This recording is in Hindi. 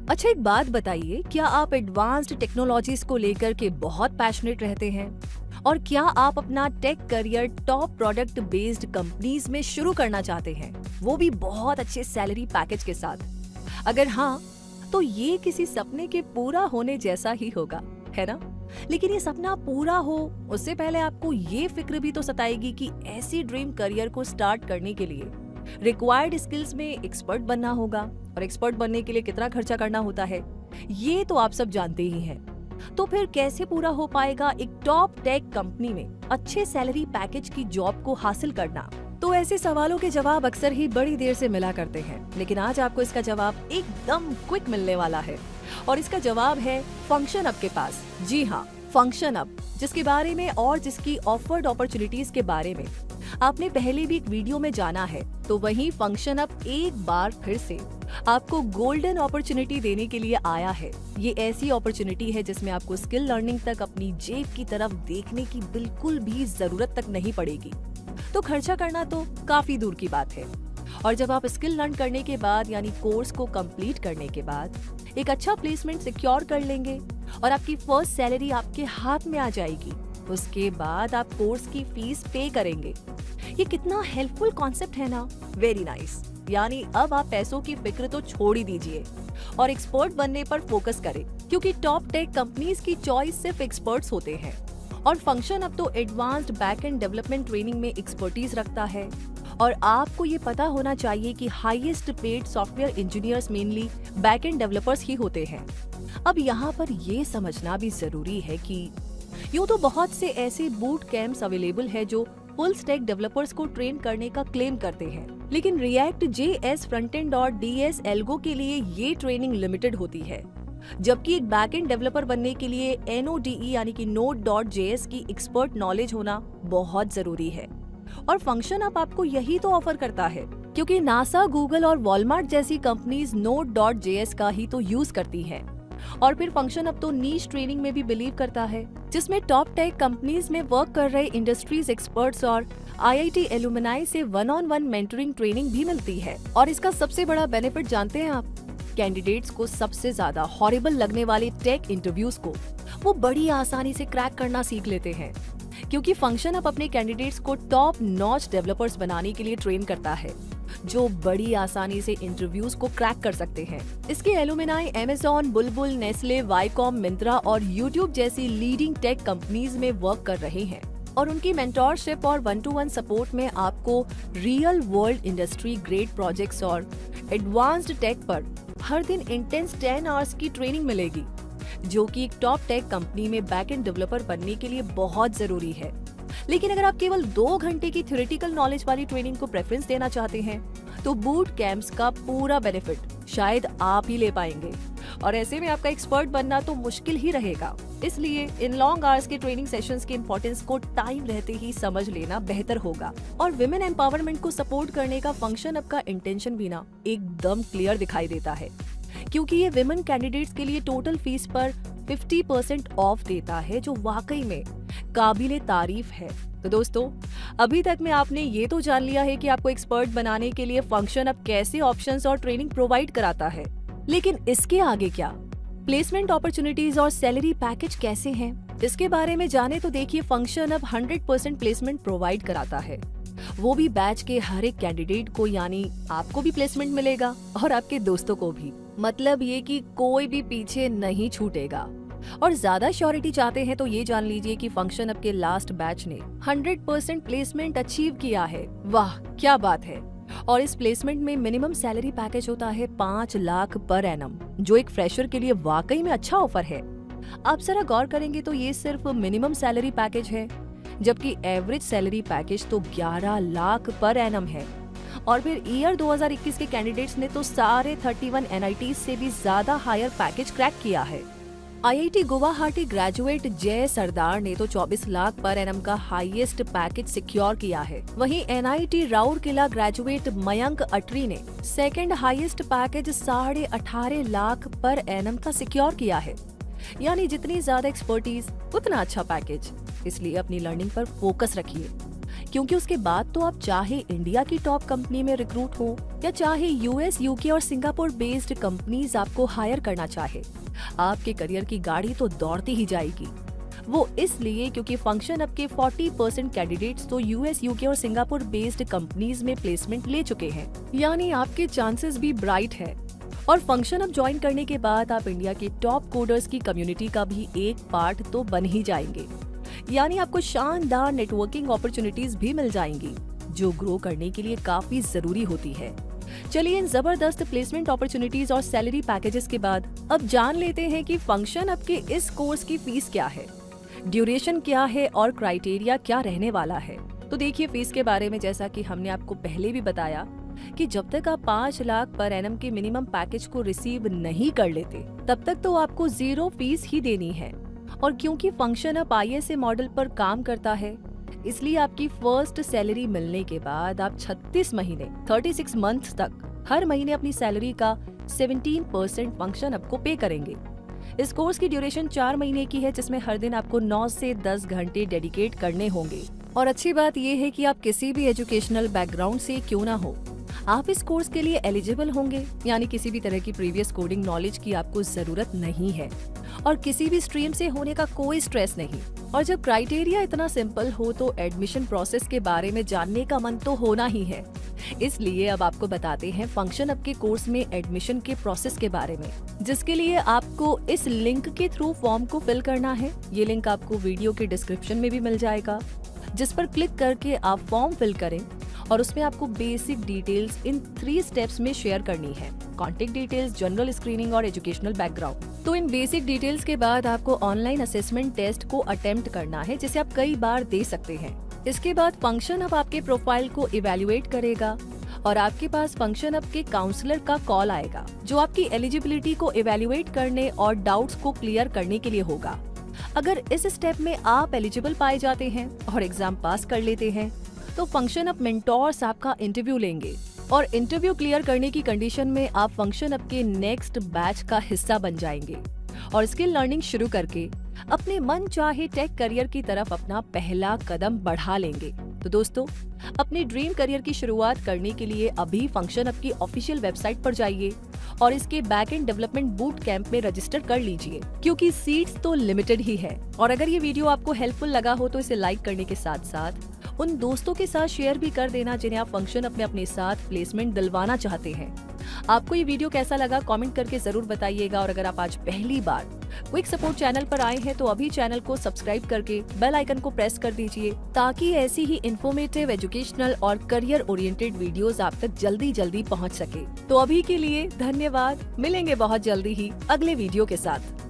अच्छा, एक बात बताइए, क्या आप एडवांस्ड टेक्नोलॉजीज को लेकर के बहुत पैशनेट रहते हैं? और क्या आप अपना tech career top product based companies में शुरू करना चाहते हैं, वो भी बहुत अच्छे सैलरी पैकेज के साथ? अगर हाँ, तो ये किसी सपने के पूरा होने जैसा ही होगा, है ना? लेकिन ये सपना पूरा हो उससे पहले आपको ये फिक्र भी तो सताएगी कि ऐसी ड्रीम करियर को स्टार्ट करने के लिए रिक्वायर्ड स्किल्स में एक्सपर्ट बनना होगा, और एक्सपर्ट बनने के लिए कितना खर्चा करना होता है, ये तो आप सब जानते ही हैं। तो फिर कैसे पूरा हो पाएगा एक टॉप टेक कंपनी में अच्छे सैलरी पैकेज की जॉब को हासिल करना? तो ऐसे सवालों के जवाब अक्सर ही बड़ी देर से मिला करते हैं, लेकिन आज आपको इसका जवाब एकदम क्विक मिलने वाला है। और इसका जवाब है फंक्शन अप के पास। जी हाँ, फंक्शन अप, जिसके बारे में और जिसकी ऑफर्ड अपॉर्चुनिटीज के बारे में आपने पहले भी एक वीडियो में जाना है, तो वही फंक्शन अप एक बार फिर से आपको गोल्डन अपॉर्चुनिटी देने के लिए आया है। ये ऐसी अपॉर्चुनिटी है जिसमें आपको स्किल लर्निंग तक अपनी जेब की तरफ देखने की बिल्कुल भी जरूरत तक नहीं पड़ेगी। तो खर्चा करना तो काफी दूर की बात है। और जब आप स्किल लर्न करने के बाद यानी कोर्स को कंप्लीट करने के बाद एक अच्छा प्लेसमेंट सिक्योर कर लेंगे और आपकी फर्स्ट सैलरी आपके हाथ में आ जाएगी, उसके बाद आप कोर्स की फीस पे करेंगे। ये कितना हेल्पफुल कॉन्सेप्ट है ना? Very nice. यानी अब आप पैसों की फिक्र तो छोड़ ही दीजिए और एक्सपर्ट बनने पर फोकस करें, क्योंकि टॉप टेक कंपनीज की चॉइस सिर्फ एक्सपर्ट्स होते हैं। और फंक्शन अब तो advanced back end development training में एक्सपर्टीज रखता है। और आपको ये पता होना चाहिए कि highest paid software engineers mainly back end developers ही होते हैं। अब यहाँ पर ये समझना भी जरूरी है कि यूँ तो बहुत से ऐसे बूट कैंप्स अवेलेबल है जो फुल स्टैक डेवलपर्स को ट्रेन करने का क्लेम करते हैं, लेकिन रिएक्ट JS फ्रंटेंड और DS एल्गो के लिए ये ट्रेनिंग लिमिटेड होती है। जबकि एक बैकएंड डेवलपर बनने के लिए NODE यानी कि Node.js की एक्सपर्ट नॉलेज होना बहुत जरूरी है। और फंक्शन अप आपको यही तो ऑफर करता है, क्योंकि नासा, गूगल और वॉलमार्ट जैसी कंपनीज Node.js का ही तो यूज करती हैं। और फिर फंक्शन अप तो नीश ट्रेनिंग में भी बिलीव करता है, जिसमें टॉप टेक कंपनीज में वर्क कर रहे इंडस्ट्रीज एक्सपर्ट्स और IIT एलुमनाई से 1-on-1 मेंटरिंग ट्रेनिंग भी मिलती है। और इसका सबसे बड़ा बेनिफिट जानते हैं आप? कैंडिडेट्स को सबसे ज्यादा हॉरिबल लगने वाले टेक इंटरव्यूज को वो बड़ी आसानी से क्रैक करना सीख लेते हैं, क्योंकि फंक्शन अप अपने कैंडिडेट्स को टॉप नॉच डेवलपर्स बनाने के लिए ट्रेन करता है, जो बड़ी आसानी से इंटरव्यूज को क्रैक कर सकते हैं। इसके एलुमनाई अमेज़न, बुलबुल, नेस्ले, वाईकॉम, मिंत्रा और यूट्यूब जैसी लीडिंग टेक कंपनीज में वर्क कर रहे हैं। और उनकी मेंटोरशिप और 1-to-1 सपोर्ट में आपको real world industry grade projects और एडवांस्ड टेक पर हर दिन इंटेंस 10 आवर्स की ट्रेनिंग मिलेगी, जो कि एक टॉप टेक कंपनी में बैकएंड डेवलपर बनने के लिए बहुत जरूरी है। लेकिन अगर आप केवल 2 घंटे की थ्योरेटिकल नॉलेज वाली ट्रेनिंग को प्रेफरेंस देना चाहते हैं, तो बूट कैंप्स का पूरा बेनिफिट शायद आप ही ले पाएंगे। और ऐसे में आपका एक्सपर्ट बनना तो मुश्किल ही रहेगा। इसलिए इन लॉन्ग आवर्स के ट्रेनिंग सेशंस की इंपॉर्टेंस को टाइम रहते ही समझ लेना बेहतर होगा। और विमेन एम्पावरमेंट को सपोर्ट करने का फंक्शन अप का इंटेंशन भी ना एकदम क्लियर दिखाई देता है, क्योंकि ये विमेन कैंडिडेट्स के लिए टोटल फीस पर 50% ऑफ देता है, जो वाकई में काबिले तारीफ है। तो दोस्तों, अभी तक में आपने ये तो जान लिया है कि आपको एक्सपर्ट बनाने के लिए फंक्शन अप कैसे ऑप्शंस और ट्रेनिंग प्रोवाइड कराता है, लेकिन इसके आगे क्या? प्लेसमेंट अपॉर्चुनिटीज और सैलरी पैकेज कैसे हैं? इसके बारे में जाने तो देखिए, फंक्शन अप 100% प्लेसमेंट प्रोवाइड कराता है, वो भी बैच के हर एक कैंडिडेट को। यानी आपको भी प्लेसमेंट मिलेगा और आपके दोस्तों को भी। मतलब ये कि कोई भी पीछे नहीं छूटेगा। और ज्यादा श्योरिटी चाहते हैं तो ये जान लीजिए कि फंक्शन अप के लास्ट बैच ने 100% प्लेसमेंट अचीव किया है। वाह, क्या बात है। और इस प्लेसमेंट में मिनिमम सैलरी पैकेज होता है 5 लाख पर एनम, जो एक फ्रेशर के लिए वाकई में अच्छा ऑफर है। आप जरा गौर करेंगे तो ये सिर्फ मिनिमम सैलरी पैकेज है, जबकि एवरेज सैलरी पैकेज तो 11 लाख पर एनम है। और फिर ईयर 2021 के कैंडिडेट्स ने तो सारे 31 NITs से भी ज्यादा हायर पैकेज क्रैक किया है। IIT गुवाहाटी ग्रेजुएट जय सरदार ने तो 24 लाख पर एनम का हाईएस्ट पैकेज सिक्योर किया है। वहीं NIT राउरकेला ग्रेजुएट मयंक अटरी ने second highest package 18.5 lakh per annum का सिक्योर किया है। यानी जितनी ज्यादा एक्सपर्टीज उतना अच्छा पैकेज। इसलिए अपनी लर्निंग पर फोकस रखिए। क्योंकि उसके बाद तो आप चाहे इंडिया की टॉप कंपनी में रिक्रूट हो या चाहे यूएस, यूके और सिंगापुर बेस्ड कंपनीज आपको हायर करना चाहे, आपके करियर की गाड़ी तो दौड़ती ही जाएगी। वो इसलिए क्योंकि फंक्शन अप के 40% कैंडिडेट्स तो यूएस, यूके और सिंगापुर बेस्ड कंपनीज में प्लेसमेंट ले चुके हैं, यानी आपके चांसेस भी ब्राइट है। और फंक्शन अप ज्वाइन करने के बाद आप इंडिया के टॉप कोडर्स की कम्युनिटी का भी एक पार्ट तो बन ही जाएंगे, यानी आपको शानदार नेटवर्किंग अपॉर्चुनिटीज भी मिल जाएंगी, जो ग्रो करने के लिए काफी जरूरी होती है। चलिए इन जबरदस्त प्लेसमेंट अपॉर्चुनिटीज और सैलरी पैकेजेस के बाद अब जान लेते हैं कि फंक्शन अप के इस कोर्स की फीस क्या है, ड्यूरेशन क्या है और क्राइटेरिया क्या रहने वाला है। तो देखिए फीस के बारे में, जैसा कि हमने आपको पहले भी बताया कि जब तक आप 5 लाख पर एनम के मिनिमम पैकेज को रिसीव नहीं कर लेते, तब तक तो आपको 0 फीस ही देनी है। और क्योंकि फंक्शन अप ISA मॉडल पर काम करता है, इसलिए आपकी फर्स्ट सैलरी मिलने के बाद आप 36 महीने 36 मंथ्स तक हर महीने अपनी सैलरी का 17% फंक्शन अप को पे करेंगे। इस कोर्स की ड्यूरेशन 4 महीने की है, जिसमें हर दिन आपको 9 से 10 घंटे डेडिकेट करने होंगे। और अच्छी बात यह है कि आप किसी भी एजुकेशनल बैकग्राउंड से क्यों ना हो, आप इस कोर्स के लिए एलिजिबल होंगे, यानी किसी भी तरह की प्रीवियस कोडिंग नॉलेज की आपको जरूरत नहीं है और किसी भी स्ट्रीम से होने का कोई स्ट्रेस नहीं। और जब क्राइटेरिया इतना सिंपल हो तो एडमिशन प्रोसेस के बारे में जानने का मन तो होना ही है। इसलिए अब आपको बताते हैं फंक्शन अप के कोर्स में एडमिशन के प्रोसेस के बारे में, जिसके लिए आपको इस लिंक के थ्रू फॉर्म को फिल करना है। ये लिंक आपको वीडियो के डिस्क्रिप्शन में भी मिल जाएगा, जिस पर क्लिक करके आप फॉर्म फिल करें और उसमें आपको बेसिक डिटेल्स इन 3 स्टेप्स में शेयर करनी है: कॉन्टेक्ट डिटेल्स, जनरल स्क्रीनिंग और एजुकेशनल बैकग्राउंड। तो इन बेसिक डिटेल्स के बाद आपको ऑनलाइन असेसमेंट टेस्ट को अटेम्प्ट करना है, जिसे आप कई बार दे सकते हैं। इसके बाद फंक्शन अप आपके प्रोफाइल को इवेल्युएट करेगा और आपके पास फंक्शन अप के काउंसलर का कॉल आएगा, जो आपकी एलिजिबिलिटी को इवेल्युएट करने और डाउट्स को क्लियर करने के लिए होगा। अगर इस स्टेप में आप एलिजिबल पाए जाते हैं और एग्जाम पास कर लेते हैं, तो फंक्शन अप मेंटोर्स आपका इंटरव्यू लेंगे और इंटरव्यू क्लियर करने की कंडीशन में आप फंक्शन अप के नेक्स्ट बैच का हिस्सा बन जाएंगे और स्किल लर्निंग शुरू करके अपने मन चाहे टेक करियर की तरफ अपना पहला कदम बढ़ा लेंगे। तो दोस्तों, अपने ड्रीम करियर की शुरुआत करने के लिए अभी फंक्शन अप की ऑफिशियल वेबसाइट पर जाइए और इसके back end development boot camp में रजिस्टर कर लीजिए, क्योंकि सीट्स तो लिमिटेड ही है। और अगर ये वीडियो आपको हेल्पफुल लगा हो तो इसे लाइक करने के साथ साथ उन दोस्तों के साथ शेयर भी कर देना जिन्हें आप फंक्शन अप में अपने साथ प्लेसमेंट दिलवाना चाहते हैं। आपको ये वीडियो कैसा लगा कमेंट करके जरूर बताइएगा। और अगर आप आज पहली बार क्विक सपोर्ट चैनल पर आए हैं तो अभी चैनल को सब्सक्राइब करके बेल आइकन को प्रेस कर दीजिए, ताकि ऐसी ही इन्फॉर्मेटिव, एजुकेशनल और करियर ओरिएंटेड वीडियोस आप तक जल्दी पहुंच सके। तो अभी के लिए धन्यवाद, मिलेंगे बहुत जल्दी ही अगले वीडियो के साथ।